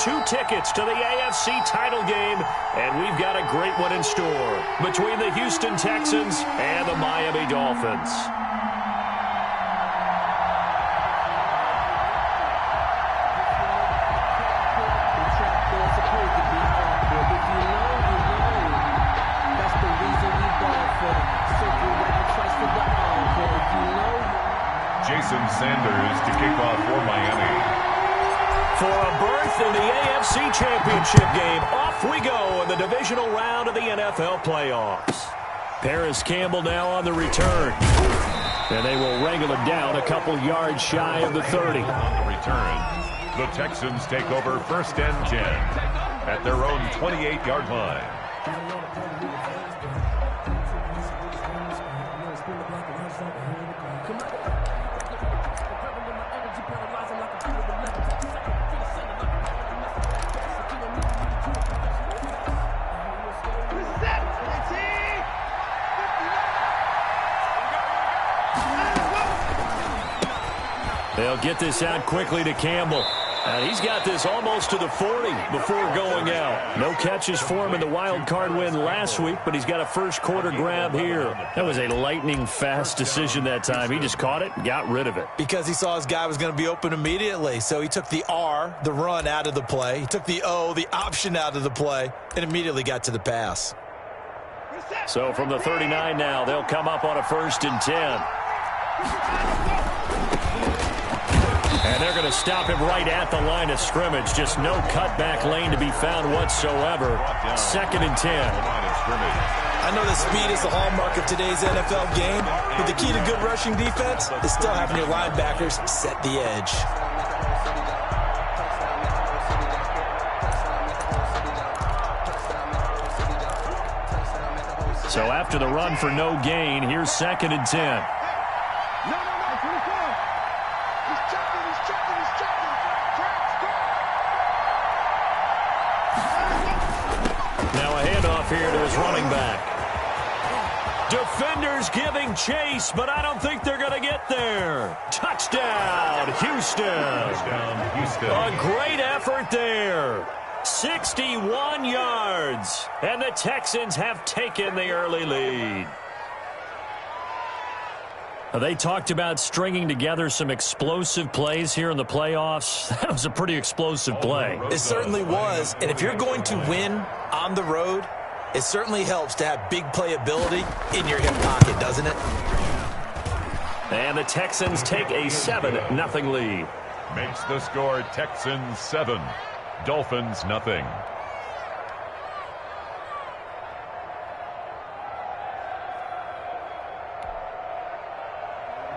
2 tickets to the AFC title game, and we've got a great one in store between the Houston Texans and the Miami Dolphins. Jason Sanders to kick off for Miami. For a berth in the AFC Championship game, off we go in the divisional round of the NFL playoffs. Paris Campbell now on the return. And they will wrangle it down a couple yards shy of the 30. On the return, the Texans take over 1st and 10 at their own 28-yard line. They'll get this out quickly to Campbell. And he's got this almost to the 40 before going out. No catches for him in the wild card win last week, but he's got a first quarter grab here. That was a lightning fast decision that time. He just caught it and got rid of it. Because he saw his guy was going to be open immediately. So he took the R, the run, out of the play. He took the O, the option, out of the play, and immediately got to the pass. So from the 39 now, they'll come up on a 1st and 10. And they're going to stop him right at the line of scrimmage. Just no cutback lane to be found whatsoever. 2nd and 10. I know that speed is the hallmark of today's NFL game, but the key to good rushing defense is still having your linebackers set the edge. So after the run for no gain, here's 2nd and 10. Here to his running back. Defenders giving chase, but I don't think they're going to get there. Touchdown, Houston. Touchdown, Houston. A great effort there. 61 yards. And the Texans have taken the early lead. They talked about stringing together some explosive plays here in the playoffs. That was a pretty explosive play. It certainly was. And if you're going to win on the road, it certainly helps to have big playability in your hip pocket, doesn't it? And the Texans take a 7-0 lead. Makes the score Texans 7, Dolphins nothing.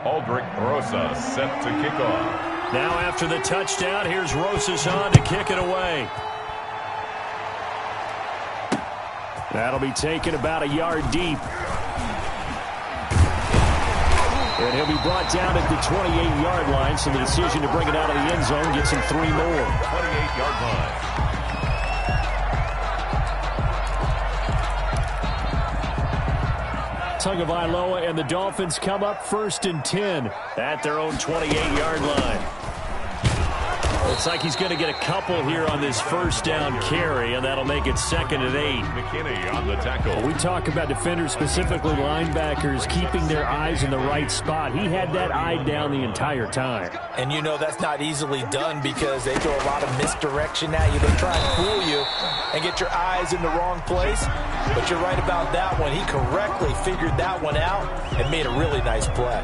Aldrich Rosa set to kick off. Now after the touchdown, here's Rosas on to kick it away. That'll be taken about a yard deep. And he'll be brought down at the 28-yard line, so the decision to bring it out of the end zone gets him 3 more. 28-yard line. Tagovailoa and the Dolphins come up 1st and 10 at their own 28-yard line. Looks like he's going to get a couple here on this 1st down carry, and that'll make it 2nd and 8. McKinney on the tackle. We talk about defenders, specifically linebackers, keeping their eyes in the right spot. He had that eye down the entire time. And you know that's not easily done because they throw a lot of misdirection at you. They try and fool you and get your eyes in the wrong place. But you're right about that one. He correctly figured that one out and made a really nice play.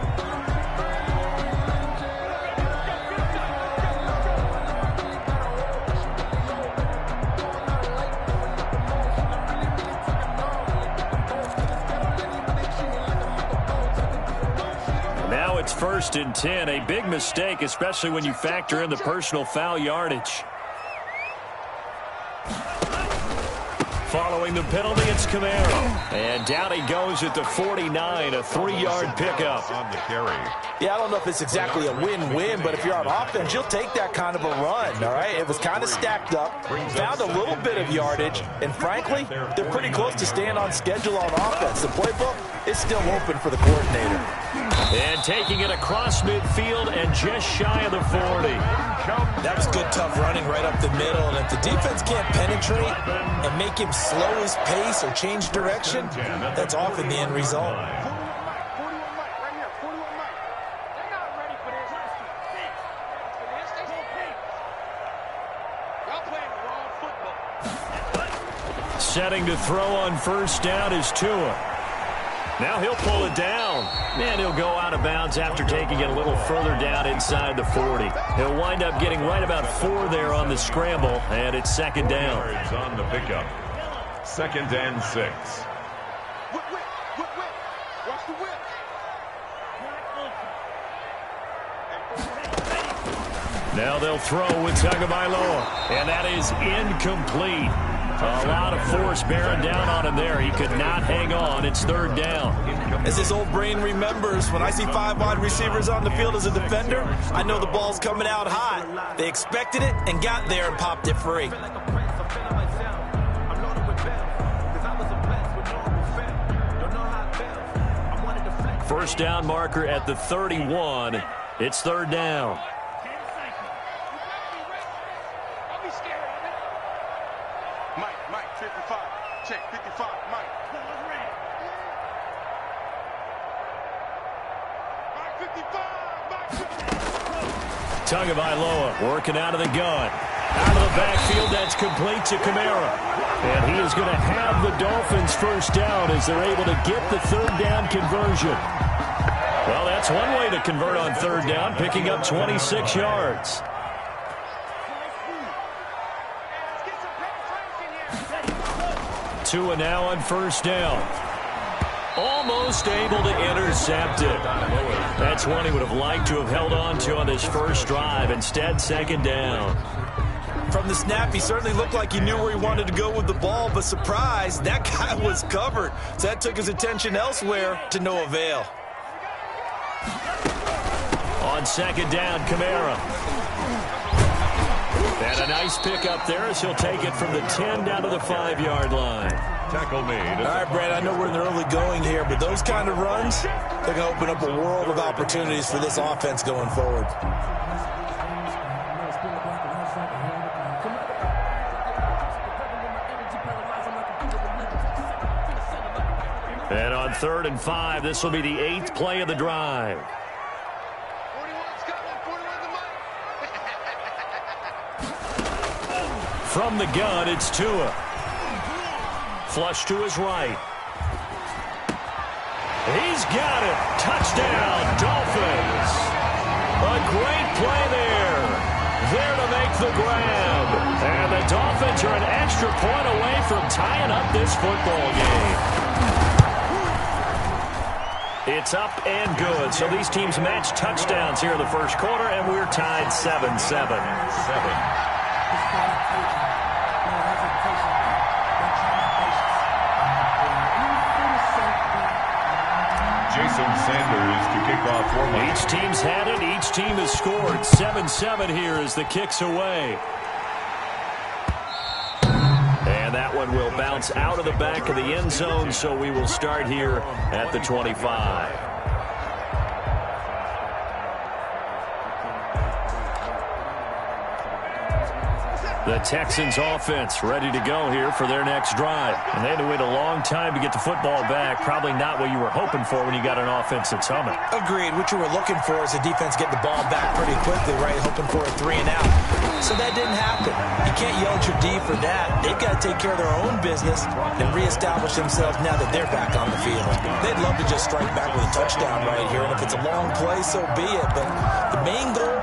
It's 1st and 10, a big mistake, especially when you factor in the personal foul yardage. Following the penalty, it's Kamara. And down he goes at the 49, a 3-yard pickup. On the carry. Yeah, I don't know if it's exactly a win-win, but if you're on offense, you'll take that kind of a run, all right? It was kind of stacked up, found a little bit of yardage, and frankly, they're pretty close to staying on schedule on offense. The playbook it's still open for the coordinator. And taking it across midfield and just shy of the 40. That was good, tough running right up the middle. And if the defense can't penetrate and make him slow his pace or change direction, that's often the end result. Setting to throw on first down is Tua. Now he'll pull it down, and he'll go out of bounds after taking it a little further down inside the 40. He'll wind up getting right about 4 there on the scramble, and it's second down. On the pickup. 2nd and 6. Now they'll throw with Tagovailoa, and that is incomplete. A lot of force bearing down on him there. He could not hang on. It's 3rd down. As his old brain remembers, when I see 5 wide receivers on the field as a defender, I know the ball's coming out hot. They expected it and got there and popped it free. First down marker at the 31. It's 3rd down. Tagovailoa working out of the gun. Out of the backfield, that's complete to Kamara. And he is going to have the Dolphins first down as they're able to get the 3rd down conversion. Well, that's one way to convert on 3rd down, picking up 26 yards. Tua now on first down. Almost able to intercept it. That's one he would have liked to have held on to on this first drive. Instead, 2nd down. From the snap, he certainly looked like he knew where he wanted to go with the ball, but surprise, that guy was covered. So that took his attention elsewhere to no avail. On 2nd down, Kamara. And a nice pickup there as he'll take it from the 10 down to the 5-yard line. Tackle made. All right, Brad, I know we're in the early going here, but those kind of runs, they're going to open up a world of opportunities for this offense going forward. And on 3rd and 5, this will be the 8th play of the drive. From the gun, it's Tua. Flush to his right. He's got it. Touchdown, Dolphins. A great play there. There to make the grab. And the Dolphins are an extra point away from tying up this football game. It's up and good. So these teams match touchdowns here in the first quarter, and we're tied 7-7. Jason Sanders to kick off for Mike. Each team's had it. Each team has scored. 7-7 here as the kick's away. And that one will bounce out of the back of the end zone, so we will start here at the 25. The Texans offense ready to go here for their next drive. And they had to wait a long time to get the football back. Probably not what you were hoping for when you got an offense that's humming. Agreed. What you were looking for is the defense get the ball back pretty quickly, right? Hoping for a 3 and out. So that didn't happen. You can't yell at your D for that. They've got to take care of their own business and reestablish themselves now that they're back on the field. They'd love to just strike back with a touchdown right here. And if it's a long play, so be it. But the main goal,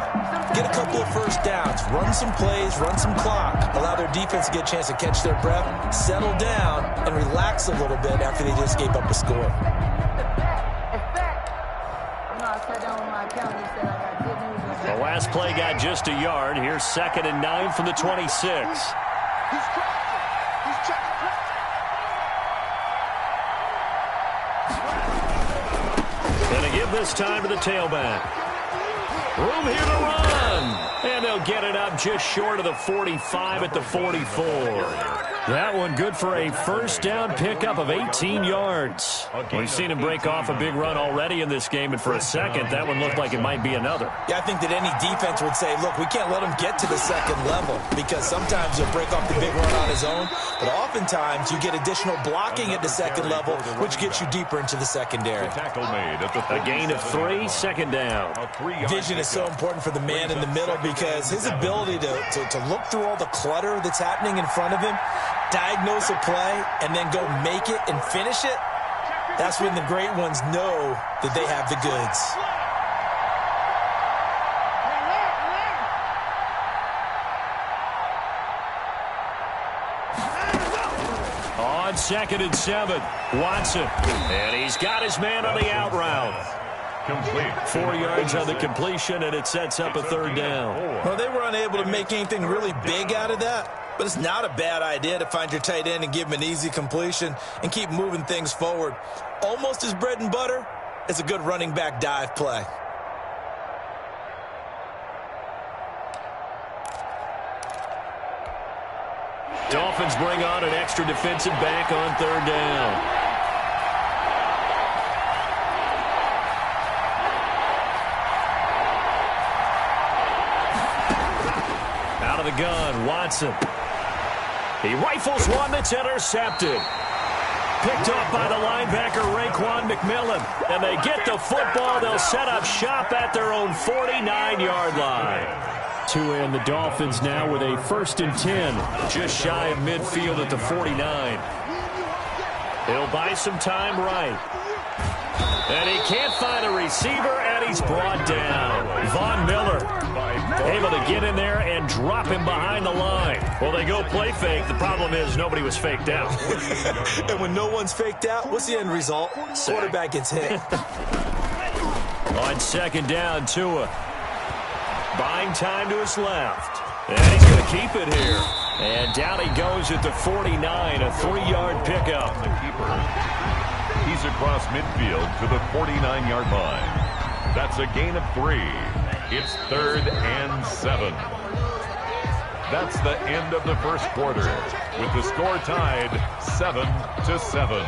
get a couple of first downs, run some plays, run some clock, allow their defense to get a chance to catch their breath, settle down, and relax a little bit after they just gave up a score. The last play got just a yard. Here's 2nd and 9 from the 26. Going to give this time to the tailback. Room here to run. And they'll get it up just short of the 45 at the 44. That one good for a first down pickup of 18 yards. We've seen him break off a big run already in this game, and for a second, that one looked like it might be another. Yeah, I think that any defense would say, look, we can't let him get to the second level, because sometimes he'll break off the big run on his own, but oftentimes you get additional blocking at the second level, which gets you deeper into the secondary. A gain of 3, second down. Vision is so important for the man in the middle, because his ability to look through all the clutter that's happening in front of him, diagnose a play, and then go make it and finish it, that's when the great ones know that they have the goods. On 2nd and 7, Watson. And he's got his man on the out route. Complete. 4 yards on the completion, and it sets up a third down. Well, they were unable to make anything really big out of that, but it's not a bad idea to find your tight end and give him an easy completion and keep moving things forward. Almost as bread and butter as a good running back dive play. Dolphins bring on an extra defensive back on third down. Out of the gun, Watson. He rifles one that's intercepted. Picked off by the linebacker, Raekwon McMillan. And they get the football. They'll set up shop at their own 49-yard line. To end the Dolphins now with a 1st and 10. Just shy of midfield at the 49. He'll buy some time right. And he can't find a receiver, and he's brought down. Von Miller able to get in there and drop him behind the line. Well, they go play fake. The problem is nobody was faked out. And when no one's faked out, what's the end result? Quarterback gets hit. On 2nd down, Tua. Buying time to his left. And he's going to keep it here. And down he goes at the 49, a 3-yard pickup. The keeper. He's across midfield to the 49-yard line. That's a gain of 3. It's 3rd and 7. That's the end of the first quarter, with the score tied 7-7.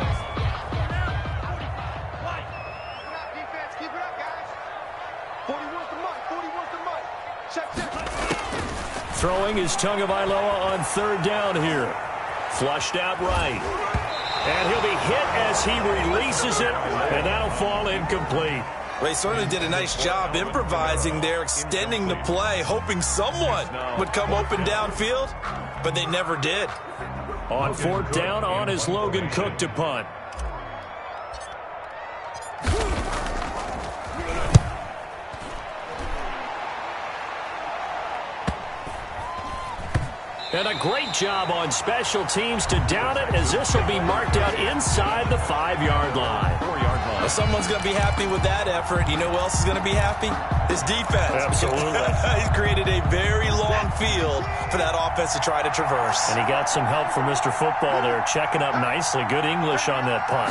Throwing is Tagovailoa on 3rd down here. Flushed out right. And he'll be hit as he releases it, and that'll fall incomplete. They certainly did a nice job improvising there, extending the play, hoping someone would come open downfield, but they never did. On 4th down, on is Logan Cook to punt. And a great job on special teams to down it, as this will be marked out inside the 5-yard line. 4-yard line. Well, someone's going to be happy with that effort. You know who else is going to be happy? His defense. Absolutely. He's created a very long field for that offense to try to traverse. And he got some help from Mr. Football there, checking up nicely. Good English on that punt.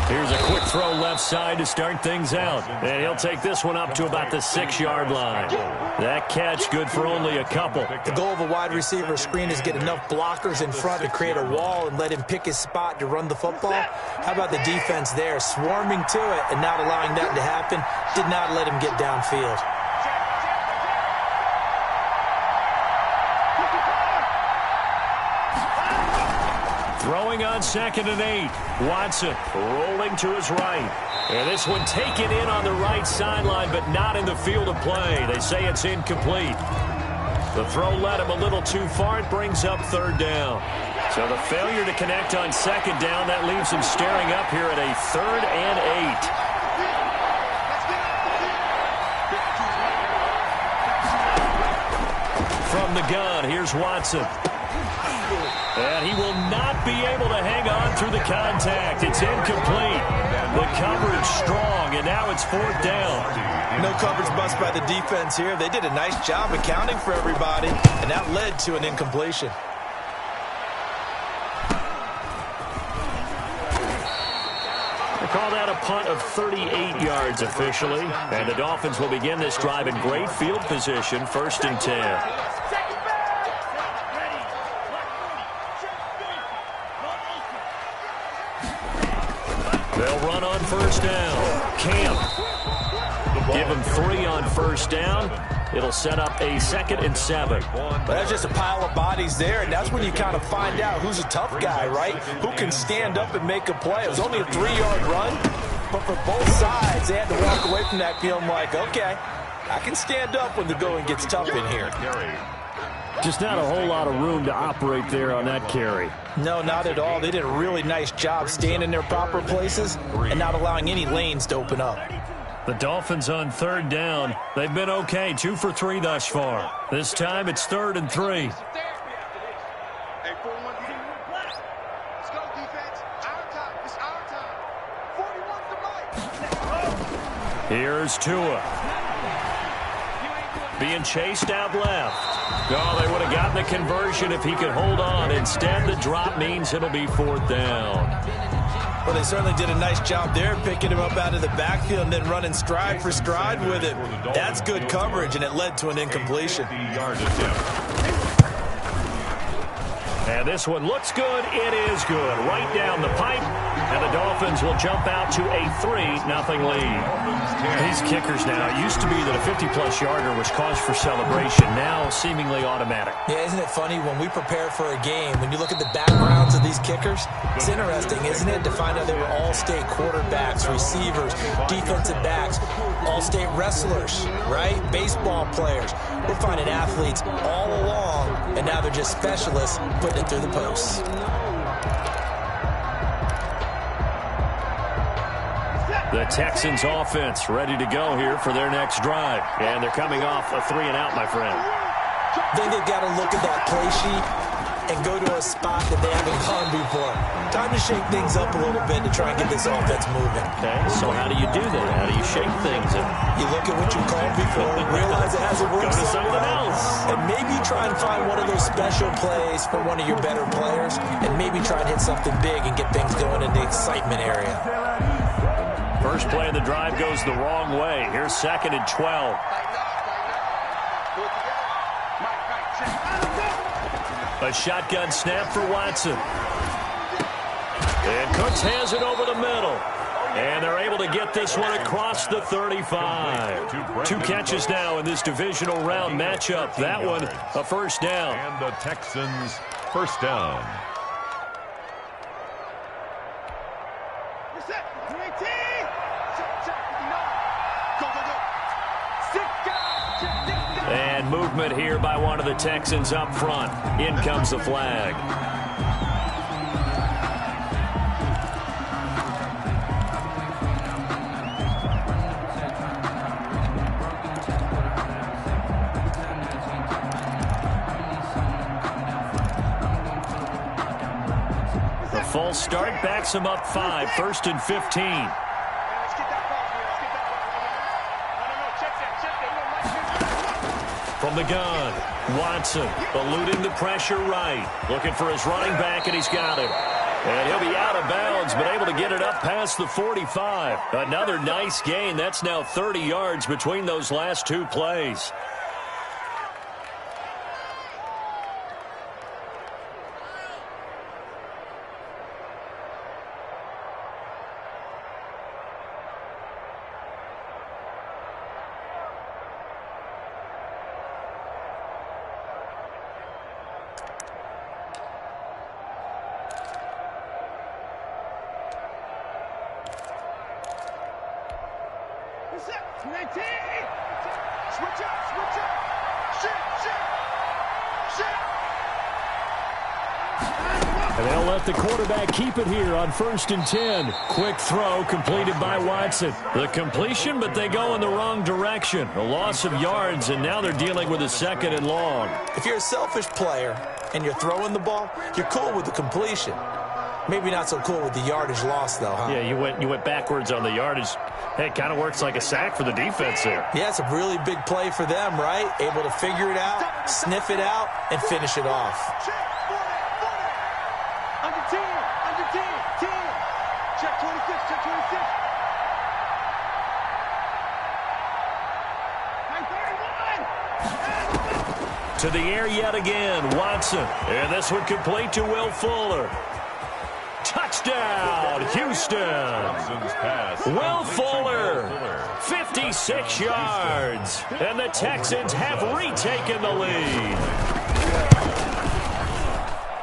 Here's a quick throw left side to start things out. And he'll take this one up to about the 6-yard line. That catch good for only a couple. The goal of a wide receiver screen is get enough blockers in front to create a wall and let him pick his spot to run the football. How about the defense there, swarming to it and not allowing that to happen? Did not let him get downfield. Throwing on 2nd and 8. Watson rolling to his right. And this one taken in on the right sideline, but not in the field of play. They say it's incomplete. The throw led him a little too far. It brings up 3rd down. So the failure to connect on 2nd down, that leaves him staring up here at a 3rd and 8. From the gun, here's Watson. And he will not be able to hang on through the contact. It's incomplete. The coverage strong, and now it's 4th down. No coverage bust by the defense here. They did a nice job accounting for everybody, and that led to an incompletion. Call that a punt of 38 yards officially. And the Dolphins will begin this drive in great field position, 1st and 10. They'll run on 1st down. Camp. Give him 3 on 1st down. It'll set up a 2nd and 7. But that's just a pile of bodies there, and that's when you kind of find out who's a tough guy, right? Who can stand up and make a play. It was only a 3-yard run, but for both sides, they had to walk away from that feeling like, okay, I can stand up when the going gets tough in here. Just not a whole lot of room to operate there on that carry. No, not at all. They did a really nice job staying in their proper places and not allowing any lanes to open up. The Dolphins on 3rd down. They've been okay, 2 for 3 thus far. This time it's 3rd and 3. Here's Tua. Being chased out left. Oh, they would have gotten the conversion if he could hold on. Instead, the drop means it'll be 4th down. Well, they certainly did a nice job there, picking him up out of the backfield and then running stride for stride with it. That's good coverage, and it led to an incompletion. And this one looks good. It is good. Right down the pipe. And the Dolphins will jump out to a 3-0 lead. These kickers now, it used to be that a 50-plus yarder was cause for celebration. Now seemingly automatic. Yeah, isn't it funny when we prepare for a game, when you look at the backgrounds of these kickers, it's interesting, isn't it, to find out they were all-state quarterbacks, receivers, defensive backs, all-state wrestlers, right? Baseball players. We're finding athletes all along, and now they're just specialists putting it through the posts. The Texans offense ready to go here for their next drive. And they're coming off a 3-and-out, my friend. Then they've got to look at that play sheet and go to a spot that they haven't gone before. Time to shake things up a little bit to try and get this offense moving. Okay, so how do you do that? How do you shake things up? You look at what you called before, realize it hasn't worked Go to so something well, else. and maybe try and find one of those special plays for one of your better players, and maybe try and hit something big and get things going in the excitement area. First play of the drive goes the wrong way. Here's 2nd and 12. A shotgun snap for Watson. And Cooks has it over the middle. And they're able to get this one across the 35. 2 catches now in this divisional round matchup. That one, a 1st down. And the Texans, 1st down. And movement here by one of the Texans up front. In comes the flag. The false start backs him up 5, 1st and 15. From the gun, Watson eluding the pressure right. Looking for his running back, and he's got him. And he'll be out of bounds, but able to get it up past the 45. Another nice gain. That's now 30 yards between those last 2 plays. And they'll let the quarterback keep it here on 1st and 10. Quick throw completed by Watson. The completion, but they go in the wrong direction. A loss of yards, and now they're dealing with a 2nd and long. If you're a selfish player and you're throwing the ball, you're cool with the completion. Maybe not so cool with the yardage loss, though, huh? Yeah, you went backwards on the yardage. Hey, it kind of works like a sack for the defense there. Yeah, it's a really big play for them, right? Able to figure it out, sniff it out, and finish it off. Check 26, check 26. To the air yet again, Watson. And this one complete to Will Fuller. Touchdown, Houston. Will Fuller, 56 yards. And the Texans have retaken the lead.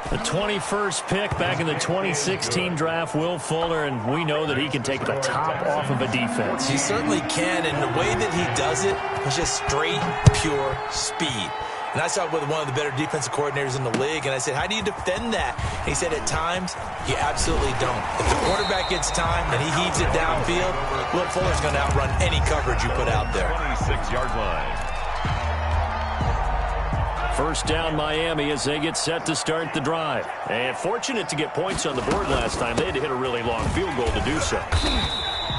The 21st pick back in the 2016 draft, Will Fuller, and we know that he can take the top off of a defense. He certainly can, and the way that he does it is just straight, pure speed. And I saw it with one of the better defensive coordinators in the league, and I said, how do you defend that? And he said, at times, you absolutely don't. If the quarterback gets time and he heaves it downfield, Will Fuller's going to outrun any coverage you put out there. 26-yard line. First down, Miami, as they get set to start the drive. And fortunate to get points on the board last time. They had to hit a really long field goal to do so.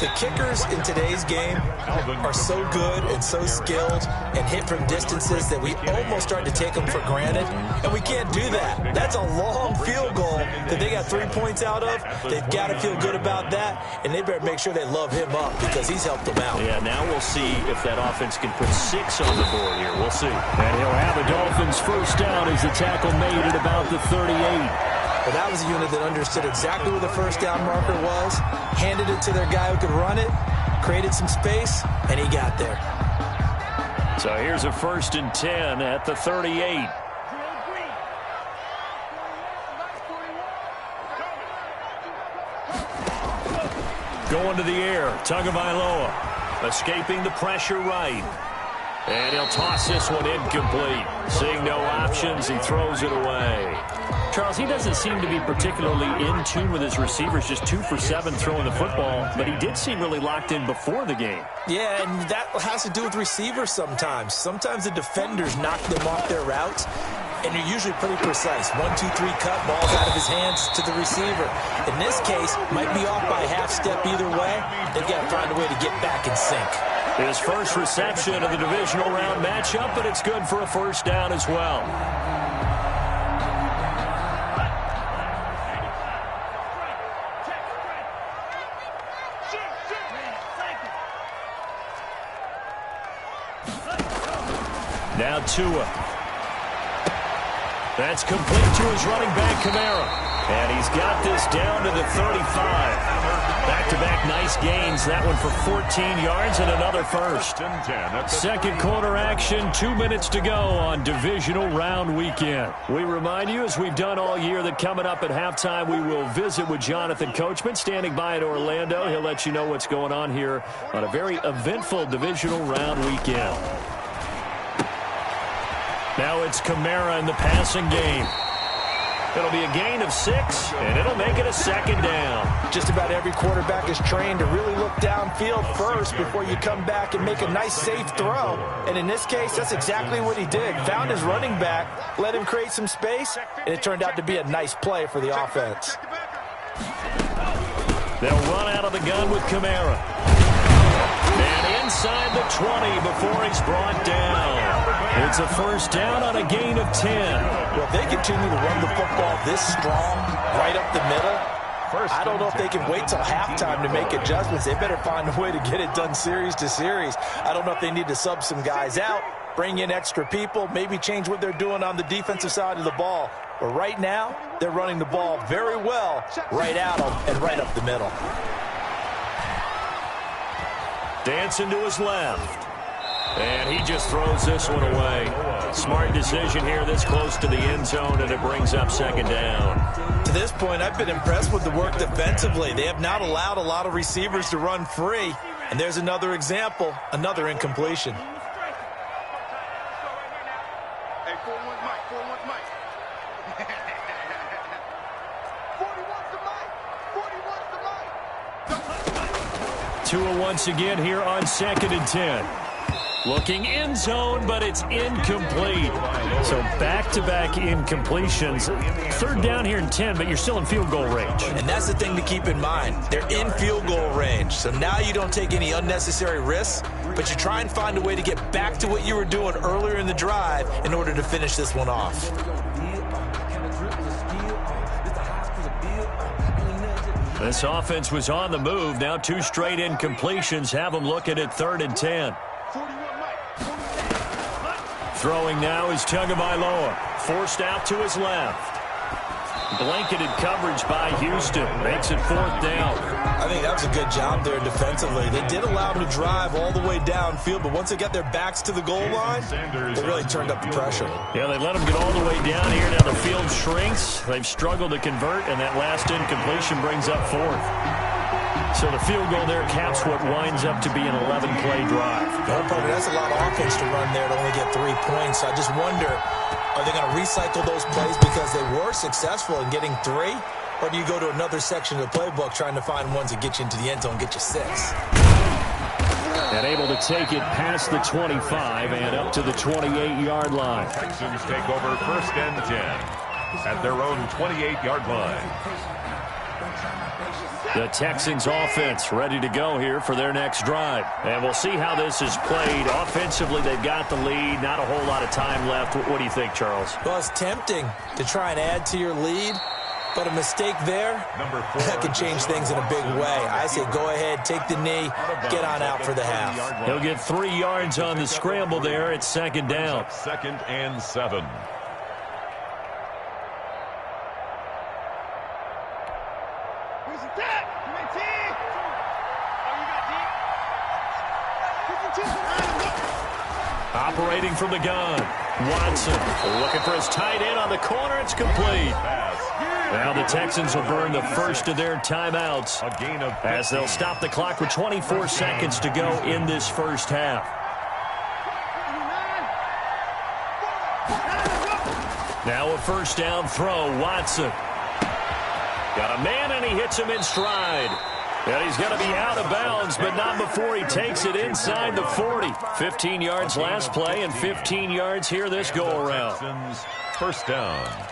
The kickers in today's game are so good and so skilled and hit from distances that we almost start to take them for granted, and we can't do that. That's a long field goal that they got 3 points out of. They've got to feel good about that, and they better make sure they love him up because he's helped them out. Yeah, now we'll see if that offense can put 6 on the board here. We'll see. And he'll have a Dolphins first down as the tackle made at about the 38. But that was a unit that understood exactly where the first down marker was, handed it to their guy who could run it, created some space, and he got there. So here's a 1st and 10 at the 38. Going to the air, Tagovailoa, escaping the pressure right. And he'll toss this one incomplete. Seeing no options, he throws it away. Charles, he doesn't seem to be particularly in tune with his receivers, just 2 for 7 throwing the football, but he did seem really locked in before the game. Yeah, and that has to do with receivers sometimes. Sometimes the defenders knock them off their routes, and they're usually pretty precise. 1, 2, 3 cut, ball's out of his hands to the receiver. In this case, might be off by a half step either way. They've got to find a way to get back in sync. His first reception of the divisional round matchup, but it's good for a first down as well. Now Tua. That's complete to his running back, Kamara. And he's got this down to the 35. Back-to-back nice gains. That one for 14 yards and another first. Second quarter action, 2 minutes to go on divisional round weekend. We remind you, as we've done all year, that coming up at halftime, we will visit with Jonathan Coachman, standing by in Orlando. He'll let you know what's going on here on a very eventful divisional round weekend. Now it's Kamara in the passing game. It'll be a gain of 6, and it'll make it a second down. Just about every quarterback is trained to really look downfield first before you come back and make a nice, safe throw. And in this case, that's exactly what he did. Found his running back, let him create some space, and it turned out to be a nice play for the offense. They'll run out of the gun with Kamara. And inside the 20 before he's brought down. It's a first down on a gain of 10. Well, if they continue to run the football this strong, right up the middle, I don't know if they can wait till halftime to make adjustments. They better find a way to get it done series to series. I don't know if they need to sub some guys out, bring in extra people, maybe change what they're doing on the defensive side of the ball. But right now, they're running the ball very well right at them and right up the middle. Dancing to his left. And he just throws this one away. Smart decision here this close to the end zone, and it brings up second down. To this point, I've been impressed with the work defensively. They have not allowed a lot of receivers to run free. And there's another example, another incompletion. Hey, 4-1's Mike, 4-1's Mike. 41's the Mike. 41's the Mike. Tua once again here on 2nd and 10. Looking end zone, but it's incomplete. So back-to-back incompletions. Third down here and 10, but you're still in field goal range. And that's the thing to keep in mind. They're in field goal range. So now you don't take any unnecessary risks, but you try and find a way to get back to what you were doing earlier in the drive in order to finish this one off. This offense was on the move. Now 2 straight incompletions have them looking at 3rd and 10. Throwing now is Tagovailoa. Forced out to his left. Blanketed coverage by Houston. Makes it 4th down. I think that was a good job there defensively. They did allow them to drive all the way downfield, but once they got their backs to the goal line, they really turned up the pressure. Yeah, they let them get all the way down here. Now the field shrinks. They've struggled to convert, and that last incompletion brings up 4th. So the field goal there caps what winds up to be an 11-play drive. That's a lot of offense to run there to only get 3 points. So I just wonder, are they going to recycle those plays because they were successful in getting 3? Or do you go to another section of the playbook trying to find ones that get you into the end zone and get you 6? And able to take it past the 25 and up to the 28-yard line. Texans take over 1st and 10 at their own 28-yard line. The Texans offense ready to go here for their next drive. And we'll see how this is played. Offensively, they've got the lead. Not a whole lot of time left. What do you think, Charles? Well, it's tempting to try and add to your lead. But a mistake there, that can change things in a big way. I say go ahead, take the knee, get on out for the half. He'll get 3 yards on the scramble there. It's 2nd down. 2nd and 7. Operating from the gun, Watson looking for his tight end on the corner. It's complete. Now the Texans will burn the first of their timeouts as they'll stop the clock with 24 seconds to go in this first half. Now a 1st down throw, Watson. Got a man and he hits him in stride. And he's going to be out of bounds, but not before he takes it inside the 40. 15 yards last play and 15 yards here this go-around. 1st down.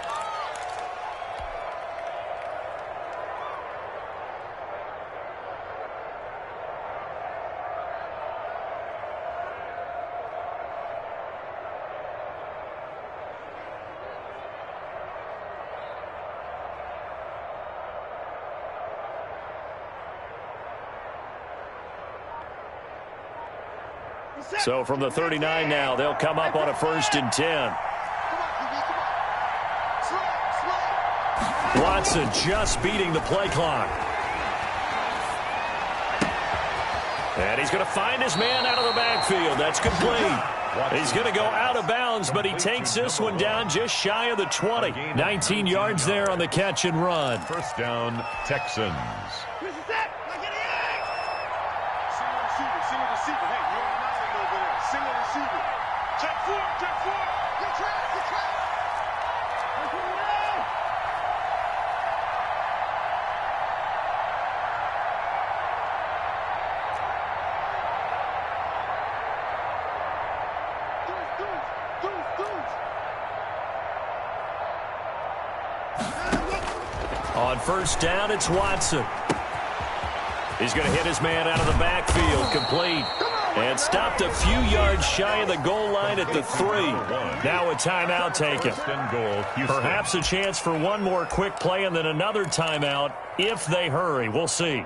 So from the 39 now, they'll come up on a 1st and 10. Watson just beating the play clock. And he's going to find his man out of the backfield. That's complete. He's going to go out of bounds, but he takes this one down just shy of the 20. 19 yards there on the catch and run. 1st down, Texans. On 1st down, it's Watson. He's going to hit his man out of the backfield, complete. And stopped a few yards shy of the goal line at the 3. Now a timeout taken. Perhaps a chance for one more quick play and then another timeout if they hurry. We'll see.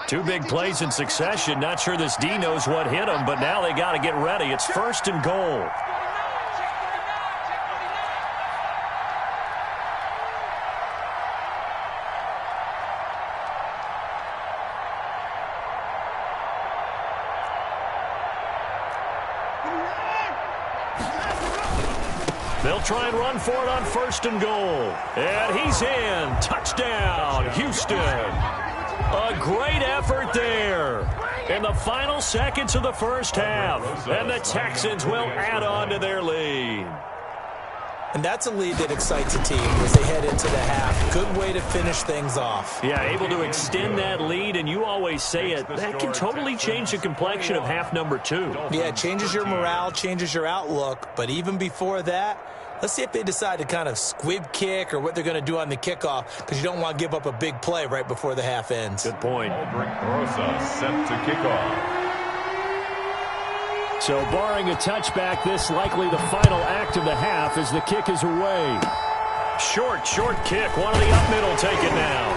Two big plays in succession. Not sure this D knows what hit him, but now they got to get ready. It's 1st and goal. They'll try and run for it on 1st and goal. And he's in. Touchdown, Houston. A great effort there in the final seconds of the first half. And the Texans will add on to their lead. And that's a lead that excites a team as they head into the half. Good way to finish things off. Yeah, able to extend that lead, and you always say it, that can totally change the complexion of half number 2. Yeah, it changes your morale, changes your outlook. But even before that, let's see if they decide to kind of squib kick or what they're going to do on the kickoff, because you don't want to give up a big play right before the half ends. Good point. Aldrich Rosa set to kick off. So barring a touchback, this likely the final act of the half as the kick is away. Short kick. One of the up middle taken now.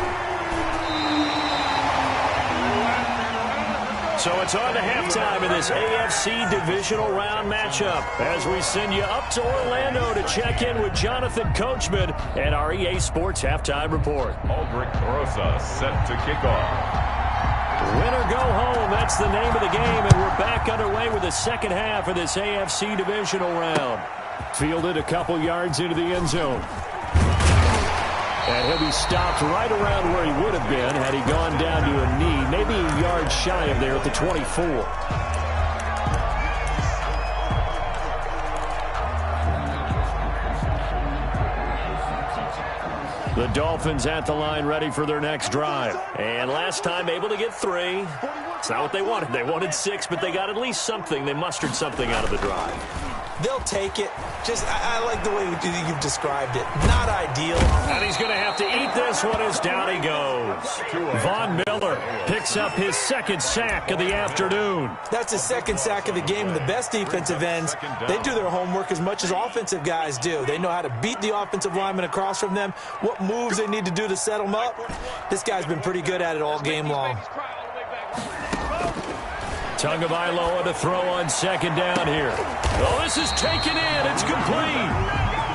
So it's on to halftime in this AFC divisional round matchup as we send you up to Orlando to check in with Jonathan Coachman and our EA Sports halftime report. Aldrich Rosa set to kick off. Win or go home, that's the name of the game, and we're back underway with the second half of this AFC divisional round. Fielded a couple yards into the end zone. And he'll be stopped right around where he would have been had he gone down to a knee, maybe a yard shy of there at the 24. The Dolphins at the line ready for their next drive. And last time able to get 3. It's not what they wanted. They wanted 6, but they got at least something. They mustered something out of the drive. They'll take it. Just, I like the way you've described it. Not ideal. And he's going to have to eat this one as down he goes. Von Miller picks up his second sack of the afternoon. That's his second sack of the game. And the best defensive ends, they do their homework as much as offensive guys do. They know how to beat the offensive lineman across from them, what moves they need to do to set them up. This guy's been pretty good at it all game long. Tagovailoa to throw on second down here. Oh, this is taken in. It's complete.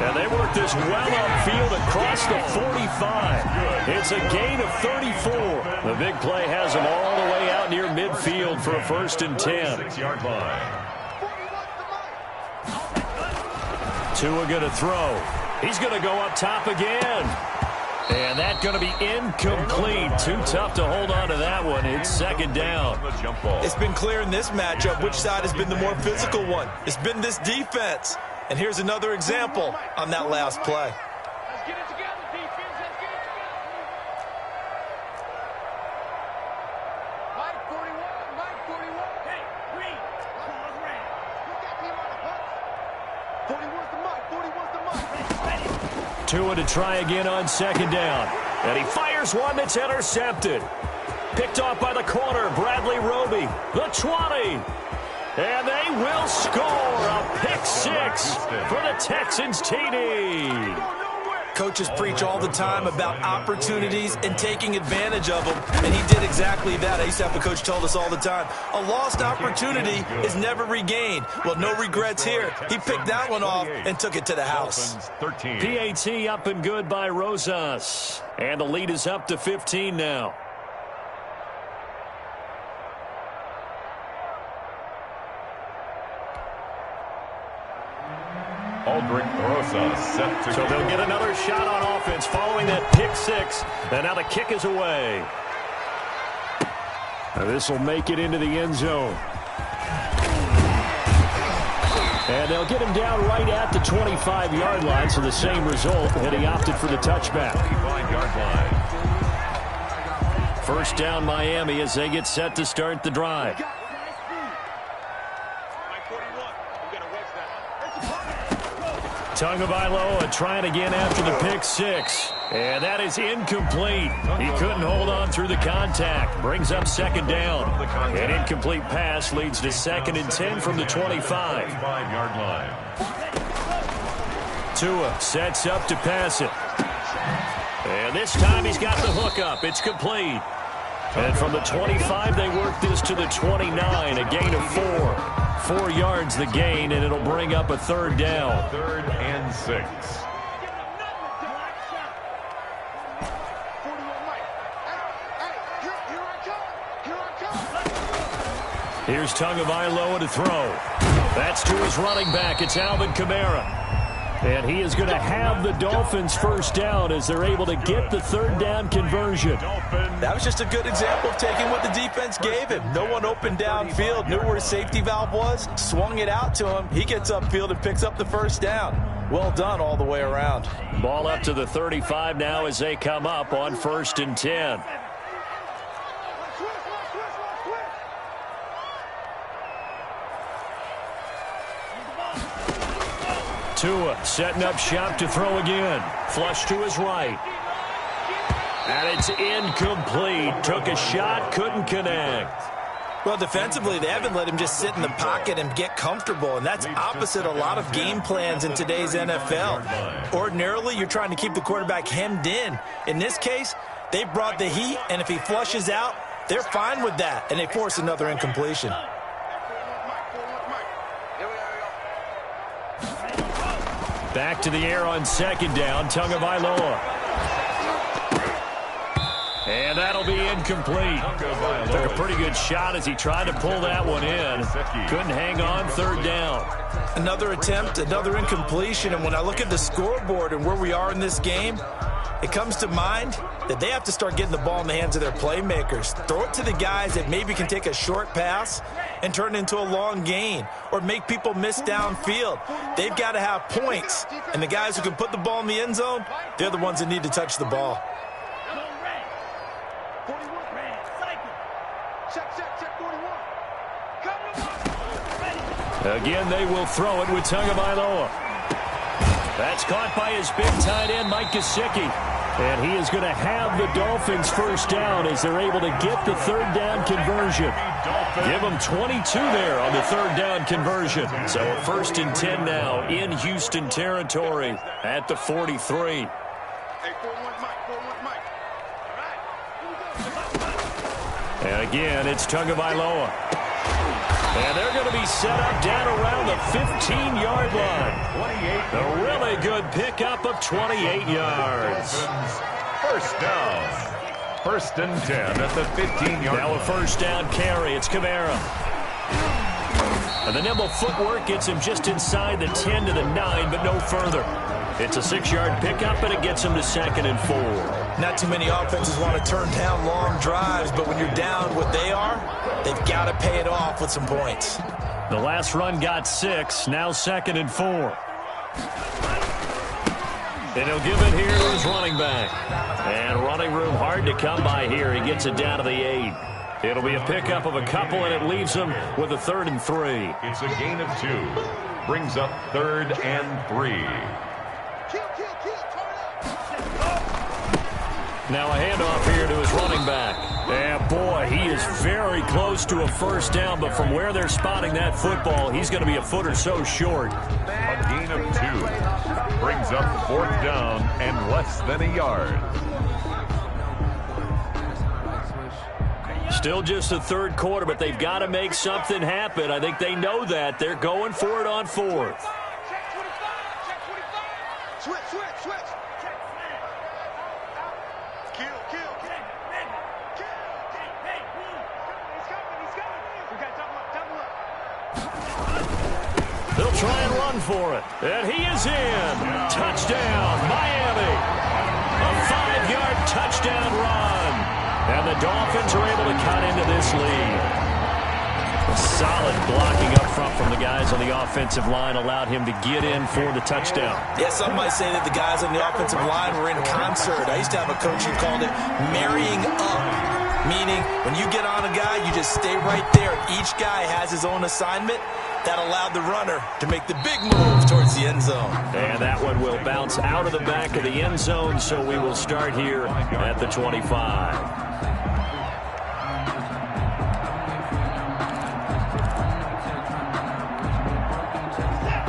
And they work this well upfield across the 45. It's a gain of 34. The big play has them all the way out near midfield for a 1st and 10. 6-yard line. Tua going to throw. He's going to go up top again. And that's going to be incomplete. Too tough to hold on to that one. It's second down. It's been clear in this matchup which side has been the more physical one. It's been this defense. And here's another example on that last play. Let's get it together, defense. Let's get it together. Mike 41. Mike 41. Hey, Green. Call around. Who's got team on the hooks? 41's the Mike. 41's the Mike. Tua to try again on second down. And he fires one that's intercepted. Picked off by the corner, Bradley Roby. The 20. And they will score a pick-6 for the Texans TD. Coaches preach all the time about opportunities and taking advantage of them, and he did exactly that. I used to have a coach told us all the time, a lost opportunity is never regained. Well, no regrets here. He picked that one off and took it to the house. 13. PAT up and good by Rosas. And the lead is up to 15 now. Aldrich Rosa set to So they'll get another shot on offense following that pick-6. And now the kick is away. This will make it into the end zone. And they'll get him down right at the 25-yard line, so the same result, and he opted for the touchback. 25-yard line. First down Miami as they get set to start the drive. Tagovailoa trying again after the pick-6. And that is incomplete. He couldn't hold on through the contact. Brings up second down. An incomplete pass leads to 2nd and 10 from the 25. 25-yard line. Tua sets up to pass it. And this time he's got the hook up. It's complete. And from the 25, they work this to the 29, a gain of 4. 4 yards the gain, and it'll bring up a 3rd down. 3rd and 6. Here's Tagovailoa to throw. That's to his running back. It's Alvin Kamara. And he is going to have the Dolphins first down as they're able to get the 3rd down conversion. That was just a good example of taking what the defense gave him. No one opened downfield, knew where his safety valve was, swung it out to him. He gets upfield and picks up the first down. Well done all the way around. Ball up to the 35 now as they come up on 1st and 10. Tua setting up shop to throw again. Flush to his right. And it's incomplete. Took a shot, couldn't connect. Well, defensively, they haven't let him just sit in the pocket and get comfortable, and that's opposite a lot of game plans in today's NFL. Ordinarily, you're trying to keep the quarterback hemmed in. In this case, they brought the heat, and if he flushes out, they're fine with that, and they force another incompletion. Back to the air on second down, Tagovailoa. And that'll be incomplete. Took a pretty good shot as he tried to pull that one in. Couldn't hang on third down. Another attempt, another incompletion, and when I look at the scoreboard and where we are in this game, it comes to mind that they have to start getting the ball in the hands of their playmakers. Throw it to the guys that maybe can take a short pass and turn it into a long gain or make people miss downfield. They've got to have points, and the guys who can put the ball in the end zone, they're the ones that need to touch the ball. Again, they will throw it with Tagovailoa. That's caught by his big tight end, Mike Gesicki. And he is going to have the Dolphins first down as they're able to get the third down conversion. Give them 22 there on the third down conversion. So a 1st and 10 now in Houston territory at the 43. And again, it's Tagovailoa. And they're going to be set up down around the 15-yard line. A really good pickup of 28 yards. First down. 1st and 10 at the 15-yard line. Now a first down carry. It's Kamara. And the nimble footwork gets him just inside the 10 to the 9, but no further. It's a 6-yard pickup, and it gets him to 2nd and 4. Not too many offenses want to turn down long drives, but when you're down what they are, they've got to pay it off with some points. The last run got 6, now 2nd and 4. And he'll give it here to his running back. And running room hard to come by here. He gets it down to the 8. It'll be a pickup of a couple, and it leaves him with a 3rd and 3. It's a gain of 2. Brings up 3rd and 3. Now a handoff here to his running back. And boy, he is very close to a first down, but from where they're spotting that football, he's going to be a foot or so short. A gain of 2. Brings up 4th down and less than a yard. Still just the 3rd quarter, but they've got to make something happen. I think they know that. They're going for it on 4th. Switch. They'll try and run for it. And he is in. Touchdown, Miami. A 5-yard touchdown run. And the Dolphins are able to cut into this lead. A solid blocking up front from the guys on the offensive line allowed him to get in for the touchdown. Yeah, some might say that the guys on the offensive line were in concert. I used to have a coach who called it marrying up, meaning when you get on a guy, you just stay right there. Each guy has his own assignment. That allowed the runner to make the big move towards the end zone. And that one will bounce out of the back of the end zone, so we will start here at the 25.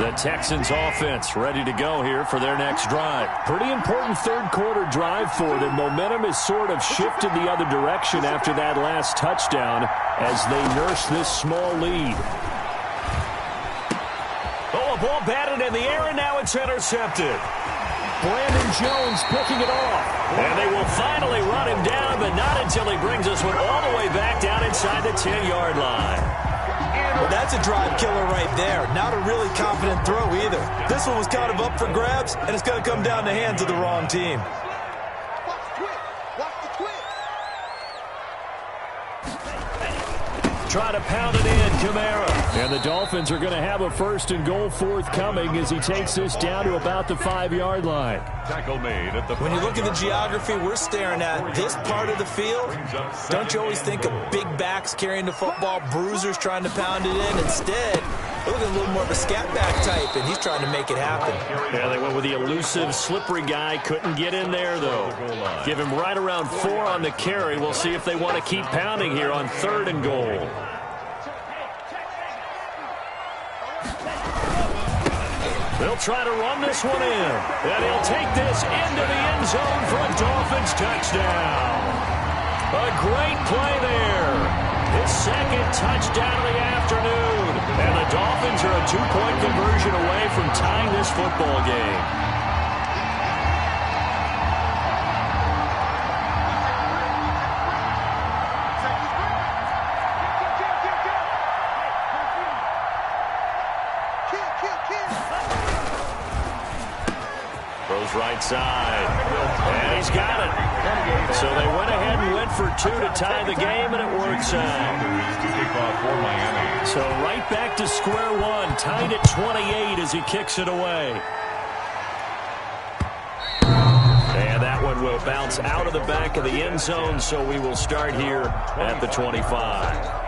The Texans offense ready to go here for their next drive. Pretty important 3rd quarter drive for them. Momentum has sort of shifted the other direction after that last touchdown as they nurse this small lead. Oh, a ball batted in the air, and now it's intercepted. Brandon Jones picking it off. And they will finally run him down, but not until he brings us one all the way back down inside the 10-yard line. Well, that's a drive killer right there. Not a really confident throw either. This one was kind of up for grabs, and it's going to come down the hands of the wrong team. Try to pound it in, Kamara. And the Dolphins are going to have a 1st and goal forthcoming as he takes this down to about the 5-yard line. Tackle made at the... When you look at the geography we're staring at, this part of the field, don't you always think of big backs carrying the football, bruisers trying to pound it in? Instead, we're looking a little more of a scat back type, and he's trying to make it happen. Yeah, they went with the elusive, slippery guy. Couldn't get in there, though. Give him right around 4 on the carry. We'll see if they want to keep pounding here on 3rd and goal. They'll try to run this one in. And he'll take this into the end zone for a Dolphins touchdown. A great play there. His second touchdown of the afternoon. And the Dolphins are a 2-point conversion away from tying this football game. Throws right side. And he's got it. So they went ahead and went for 2 to tie the game, and it works out. So right back to square one, tied at 28 as he kicks it away. And that one will bounce out of the back of the end zone, so we will start here at the 25.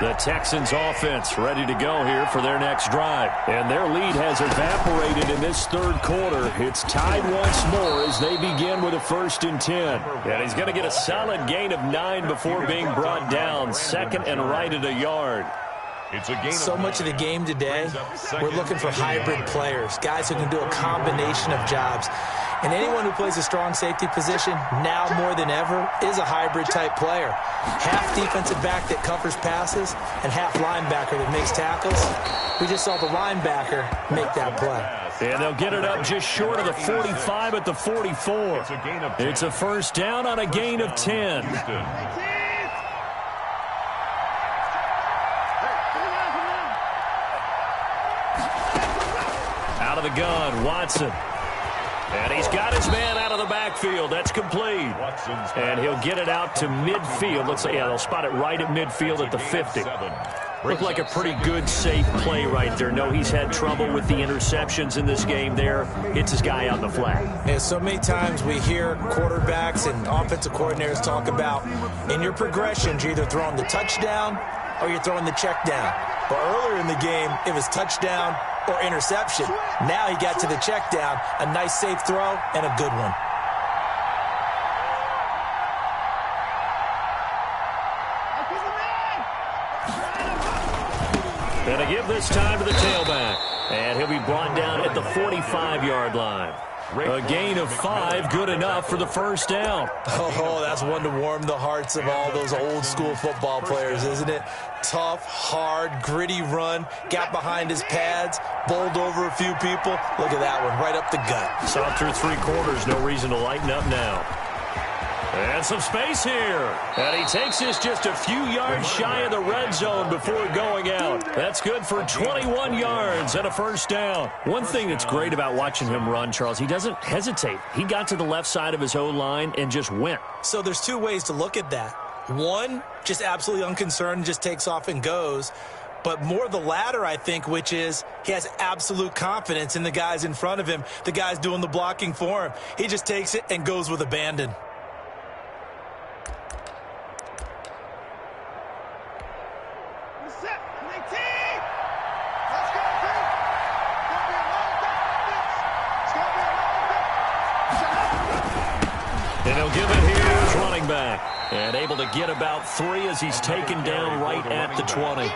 The Texans offense ready to go here for their next drive. And their lead has evaporated in this third quarter. It's tied once more as they begin with a 1st and 10. And he's going to get a solid gain of 9 before being brought down. 2nd and right at a yard. So much of the game today, we're looking for hybrid players, guys who can do a combination of jobs. And anyone who plays a strong safety position, now more than ever, is a hybrid-type player. Half defensive back that covers passes and half linebacker that makes tackles. We just saw the linebacker make that play. And they'll get it up just short of the 45 at the 44. It's a 1st down on a gain of 10. Out of the gun, Watson. And he's got his man out of the backfield. That's complete. And he'll get it out to midfield. Let's say, yeah, they'll spot it right at midfield at the 50. Looked like a pretty good, safe play right there. No, he's had trouble with the interceptions in this game there. Hits his guy out in the flat. Yeah, so many times we hear quarterbacks and offensive coordinators talk about in your progressions, you're either throwing the touchdown or you're throwing the check down. But earlier in the game, it was touchdown or interception. Now he got to the check down, a nice safe throw, and a good one. And a give this time to the tailback. And he'll be brought down at the 45-yard line. A gain of 5, good enough for the 1st down. Oh, that's one to warm the hearts of all those old-school football players, isn't it? Tough, hard, gritty run, got behind his pads, bowled over a few people. Look at that one, right up the gut. Saw through 3 quarters, no reason to lighten up now. And some space here. And he takes this just a few yards shy of the red zone before going out. That's good for 21 yards and a 1st down. One thing that's great about watching him run, Charles, he doesn't hesitate. He got to the left side of his O-line and just went. So there's 2 ways to look at that. One, just absolutely unconcerned, just takes off and goes. But more the latter, I think, which is he has absolute confidence in the guys in front of him, the guys doing the blocking for him. He just takes it and goes with abandon. And he'll give it here to his running back. And able to get about 3 as he's taken down right at the 20.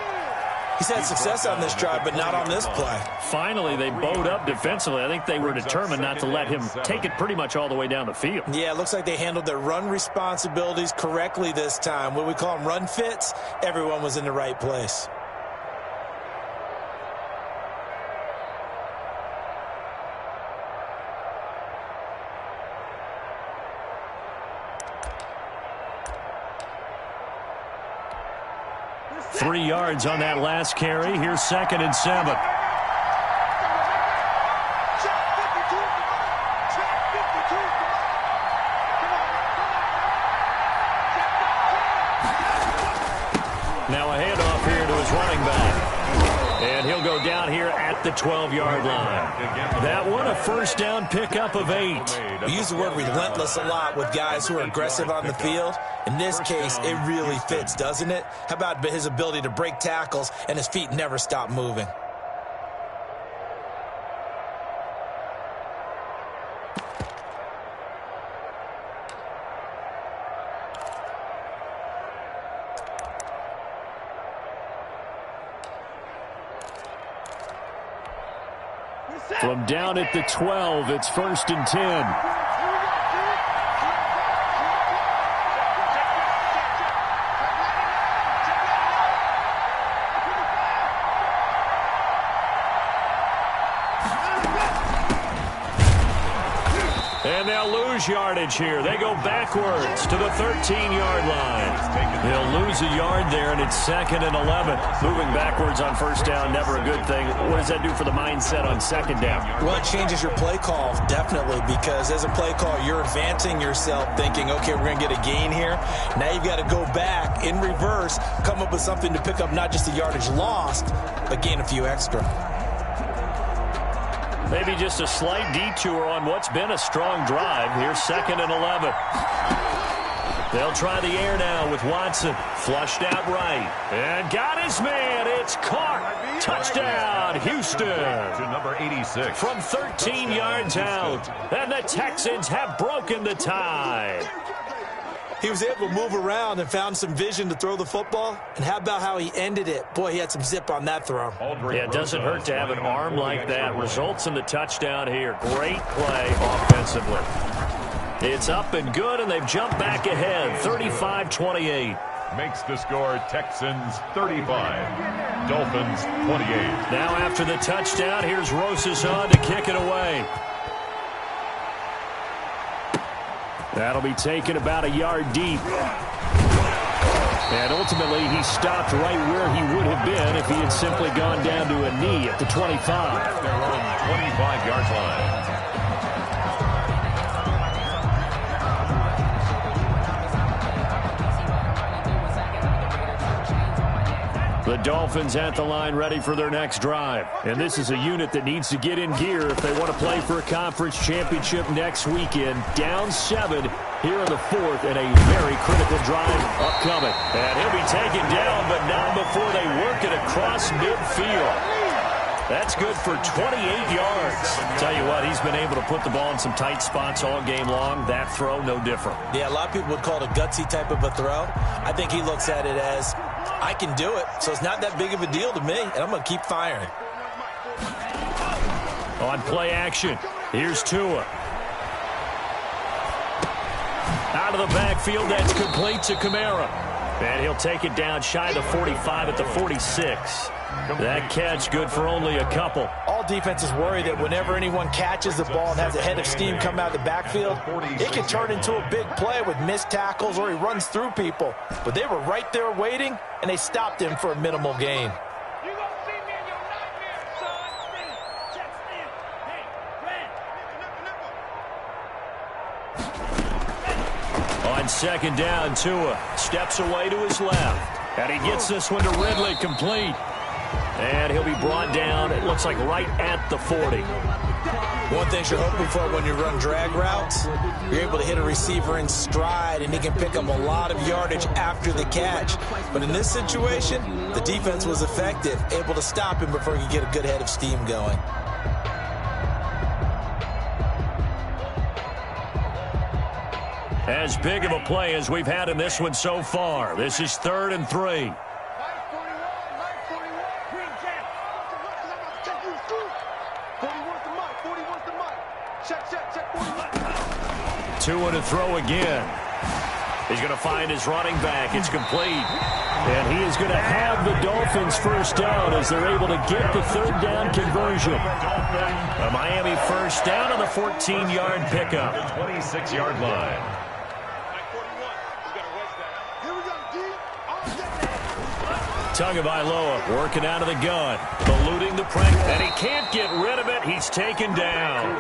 He's had success on this drive, but not on this play. Finally, they bowed up defensively. I think they were determined not to let him take it pretty much all the way down the field. Yeah, it looks like they handled their run responsibilities correctly this time. What we call them run fits, everyone was in the right place. Three yards on that last carry. Here's 2nd and 7. Now a handoff here to his running back. And he'll go down here at the 12-yard line. That one, a 1st down pickup of 8. We use the word relentless a lot with guys who are aggressive on the field. In this case, it really fits, doesn't it? How about his ability to break tackles and his feet never stop moving? From down at the 12, it's 1st and 10. And they'll lose yardage here. They go backwards to the 13-yard line. They'll lose a yard there, and it's 2nd and 11. Moving backwards on 1st down, never a good thing. What does that do for the mindset on 2nd down? Well, it changes your play call, definitely, because as a play call, you're advancing yourself thinking, okay, we're going to get a gain here. Now you've got to go back in reverse, come up with something to pick up not just the yardage lost, but gain a few extra. Maybe just a slight detour on what's been a strong drive. Here's 2nd and 11. They'll try the air now with Watson. Flushed out right. And got his man. It's caught. Touchdown, Houston. To number 86. From 13 yards out. And the Texans have broken the tie. He was able to move around and found some vision to throw the football. And how about how he ended it? Boy, he had some zip on that throw. Yeah, it doesn't hurt to have an arm like that. Results in the touchdown here. Great play offensively. It's up and good, and they've jumped back ahead, 35-28. Makes the score Texans 35, Dolphins 28. Now after the touchdown, here's Rosas to kick it away. That'll be taken about a yard deep. And ultimately, he stopped right where he would have been if he had simply gone down to a knee at the 25. Their own 25-yard line. The Dolphins at the line ready for their next drive. And this is a unit that needs to get in gear if they want to play for a conference championship next weekend. Down 7 here in the 4th, and a very critical drive upcoming. And he'll be taken down, but not before they work it across midfield. That's good for 28 yards. Tell you what, he's been able to put the ball in some tight spots all game long. That throw, no different. Yeah, a lot of people would call it a gutsy type of a throw. I think he looks at it as, I can do it, so it's not that big of a deal to me, and I'm going to keep firing. On play action, here's Tua. Out of the backfield, that's complete to Kamara. And he'll take it down shy of the 45 at the 46. That catch good for only a couple. All defenses worry that whenever anyone catches the ball and has a head of steam come out of the backfield, it can turn into a big play with missed tackles or he runs through people. But they were right there waiting, and they stopped him for a minimal gain. On 2nd down, Tua steps away to his left. And he gets this one to Ridley, complete. And he'll be brought down, it looks like right at the 40. One thing you're hoping for when you run drag routes, you're able to hit a receiver in stride, and he can pick up a lot of yardage after the catch. But in this situation, the defense was effective, able to stop him before he could get a good head of steam going. As big of a play as we've had in this one so far. This is 3rd and 3. Tua to throw again. He's going to find his running back. It's complete. And he is going to have the Dolphins first down as they're able to get the 3rd down conversion. A Miami first down on the 14-yard pickup. 26-yard line. Tagovailoa working out of the gun, eluding the pressure, and he can't get rid of it. He's taken down.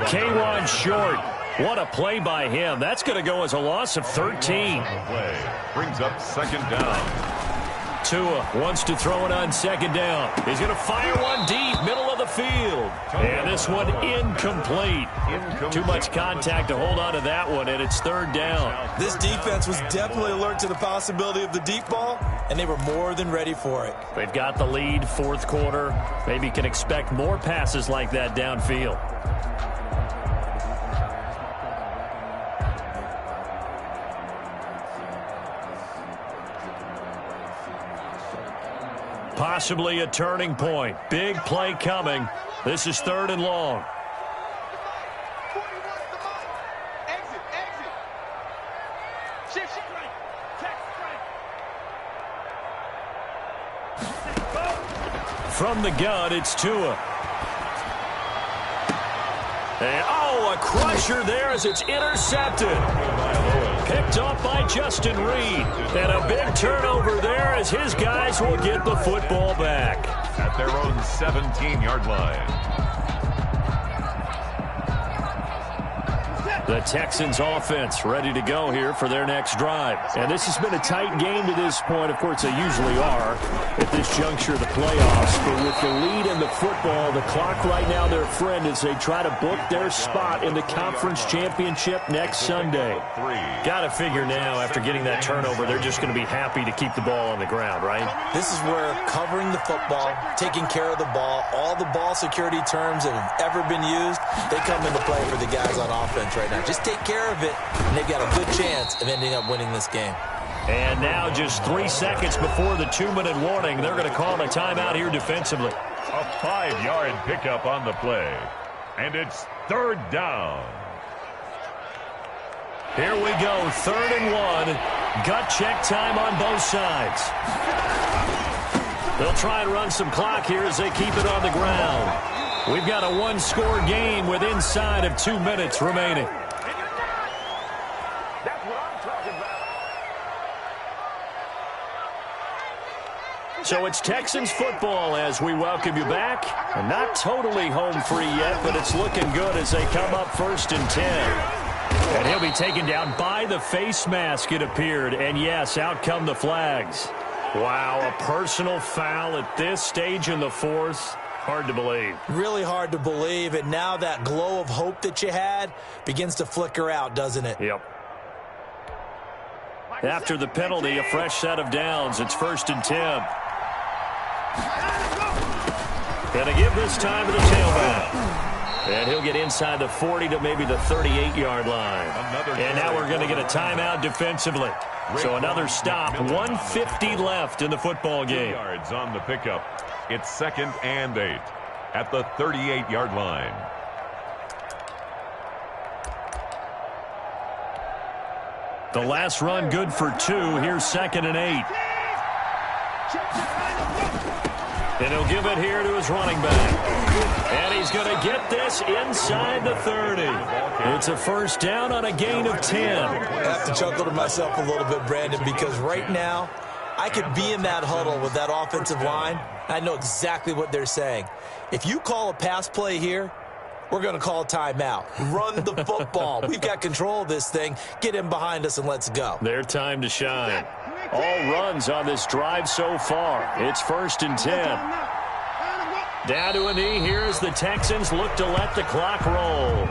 K1 short. What a play by him. That's going to go as a loss of 13. Brings up 2nd down. Tua wants to throw it on 2nd down. He's going to fire one deep, middle of the field. And this one incomplete. Too much contact to hold on to that one, and it's 3rd down. This defense was definitely alert to the possibility of the deep ball, and they were more than ready for it. They've got the lead, 4th quarter. Maybe you can expect more passes like that downfield. Possibly a turning point. Big play coming. This is 3rd and long. Exit, exit. Shift, shift. From the gun, it's Tua. And, oh, a crusher there as it's intercepted. Picked off by Justin Reed. And a big turnover there as his guys will get the football back. At their own 17-yard line. The Texans offense ready to go here for their next drive. And this has been a tight game to this point. Of course, they usually are at this juncture of the playoffs. But with the lead in the football, the clock right now their friend as they try to book their spot in the conference championship next Sunday. Got to figure now, after getting that turnover, they're just going to be happy to keep the ball on the ground, right? This is where covering the football, taking care of the ball, all the ball security terms that have ever been used, they come into play for the guys on offense right now. Just take care of it, and they've got a good chance of ending up winning this game. And now just 3 seconds before the 2-minute warning, they're going to call a timeout here defensively. A 5-yard pickup on the play. And it's 3rd down. Here we go, 3rd and 1. Gut check time on both sides. They'll try and run some clock here as they keep it on the ground. We've got a 1-score game with inside of 2 minutes remaining. So it's Texans football as we welcome you back. And not totally home free yet, but it's looking good as they come up 1st and 10. And he'll be taken down by the face mask, it appeared. And yes, out come the flags. Wow, a personal foul at this stage in the 4th. Hard to believe. Really hard to believe, and now that glow of hope that you had begins to flicker out, doesn't it? Yep. After the penalty, a fresh set of downs. It's 1st and 10. Gonna give this time to the tailback. And he'll get inside the 40 to maybe the 38-yard line. And now we're going to get a timeout defensively. So another stop. 1:50 left in the football game. Yards on the pickup. It's 2nd and 8 at the 38-yard line. The last run good for 2. Here's 2nd and 8. And he'll give it here to his running back. And he's going to get this inside the 30. It's a 1st down on a gain of 10. I have to chuckle to myself a little bit, Brandon, because right now I could be in that huddle with that offensive line. I know exactly what they're saying. If you call a pass play here, we're going to call a timeout. Run the football. We've got control of this thing. Get in behind us and let's go. Their time to shine. All runs on this drive so far. It's 1st and 10. Down to a knee here as the Texans look to let the clock roll.